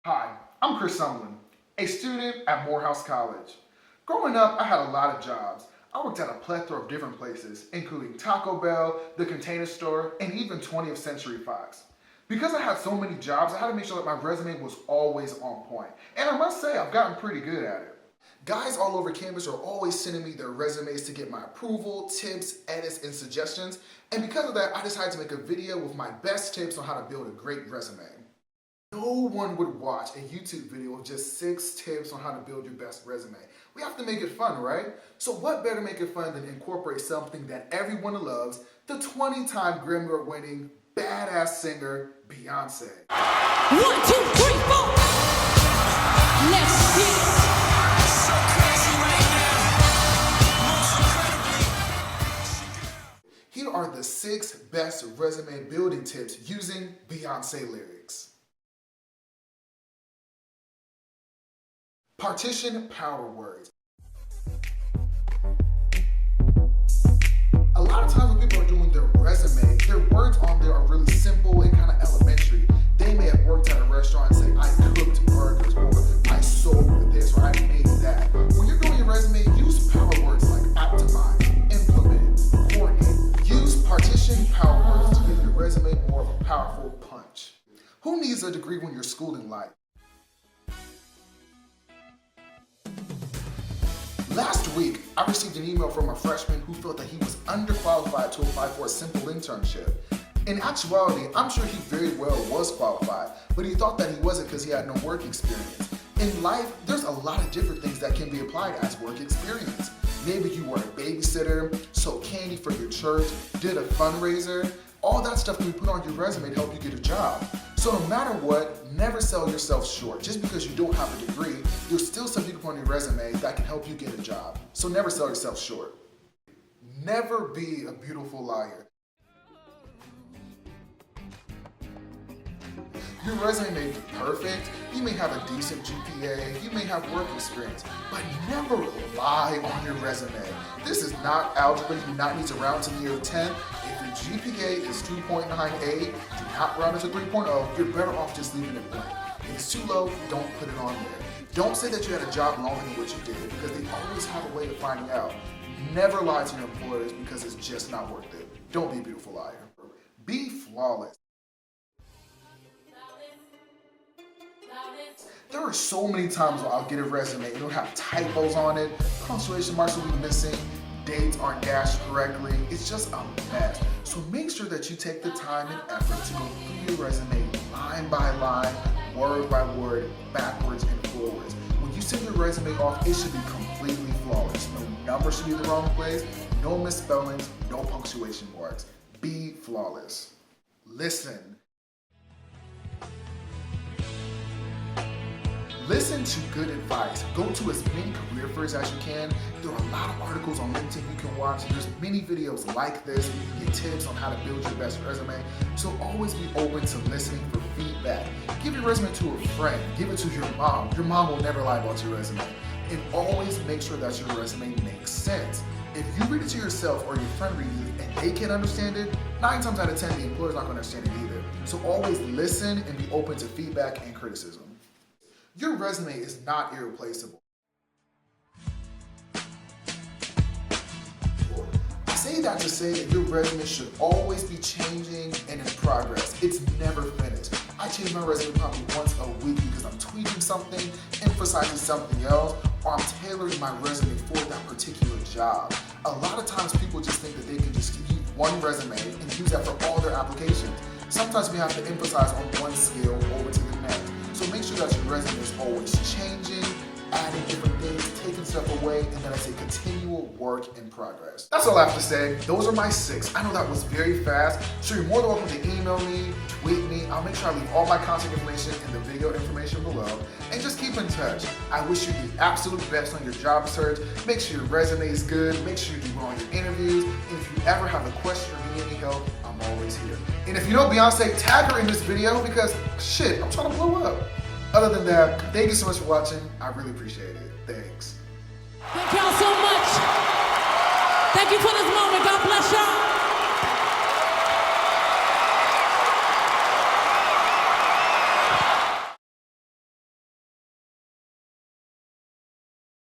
Hi, I'm Chris Sumlin, a student at Morehouse College. Growing up, I had a lot of jobs. I worked at a plethora of different places, including Taco Bell, the Container Store, and even 20th Century Fox. Because I had so many jobs, I had to make sure that my resume was always on point. And I must say, I've gotten pretty good at it. Guys all over campus are always sending me their resumes to get my approval, tips, edits, and suggestions. And because of that, I decided to make a video with my best tips on how to build a great resume. No one would watch a YouTube video of just 6 tips on how to build your best resume. We have to make it fun, right? So what better make it fun than incorporate something that everyone loves, the 20-time Grammy Award-winning badass singer, Beyonce. 1, 2, 3, 4. Let's get it. Here are the 6 best resume building tips using Beyonce lyrics. Partition power words. A lot of times when people are doing their resume, their words on there are really simple and kind of elementary. They may have worked at a restaurant and say, I cooked burgers, or I sold this, or I made that. When you're doing your resume, use power words like optimize, implement, coordinate. Use partition power words to give your resume more of a powerful punch. Who needs a degree when you're schooling life? Last week, I received an email from a freshman who felt that he was underqualified to apply for a simple internship. In actuality, I'm sure he very well was qualified, but he thought that he wasn't because he had no work experience. In life, there's a lot of different things that can be applied as work experience. Maybe you were a babysitter, sold candy for your church, did a fundraiser. All that stuff can be put on your resume to help you get a job. So no matter what, never sell yourself short. Just because you don't have a degree, there's still some people on your resume that can help you get a job. So never sell yourself short. Never be a beautiful liar. Your resume may be perfect, you may have a decent GPA, you may have work experience, but never lie on your resume. This is not algebra, you do not need to round to the near 10. If your GPA is 2.98, do not round it to 3.0, you're better off just leaving it blank. If it's too low, don't put it on there. Don't say that you had a job longer than what you did, because they always have a way of finding out. Never lie to your employers because it's just not worth it. Don't be a beautiful liar. Be flawless. There are so many times where I'll get a resume, it'll have typos on it, punctuation marks will be missing, dates aren't dashed correctly. It's just a mess. So make sure that you take the time and effort to go through your resume line by line, word by word, backwards and forwards. When you send your resume off, it should be completely flawless. No number should be in the wrong place, no misspellings, no punctuation marks. Be flawless. Listen. Listen to good advice. Go to as many career fairs as you can. There are a lot of articles on LinkedIn you can watch. There's many videos like this where you can get tips on how to build your best resume. So always be open to listening for feedback. Give your resume to a friend. Give it to your mom. Your mom will never lie about your resume. And always make sure that your resume makes sense. If you read it to yourself or your friend reads it and they can't understand it, 9 times out of 10 the employer's not going to understand it either. So always listen and be open to feedback and criticism. Your resume is not irreplaceable. I say that to say that your resume should always be changing and in progress. It's never finished. I change my resume probably once a week because I'm tweaking something, emphasizing something else, or I'm tailoring my resume for that particular job. A lot of times people just think that they can just use one resume and use that for all their applications. Sometimes we have to emphasize on one skill over to the next. So make sure that your resume is always changing, adding different things, taking stuff away, and then I say continual work in progress. That's all I have to say. Those are my 6. I know that was very fast, so you're more than welcome to email me, tweet me. I'll make sure I leave all my contact information in the video information below. And just keep in touch. I wish you the absolute best on your job search. Make sure your resume is good. Make sure you do well on your interviews. And if you ever have a question or need any help, I'm always here. And if you know Beyonce, tag her in this video because shit, I'm trying to blow up. Other than that, thank you so much for watching. I really appreciate it. Thanks. Thank y'all so much. Thank you for this moment. God bless y'all.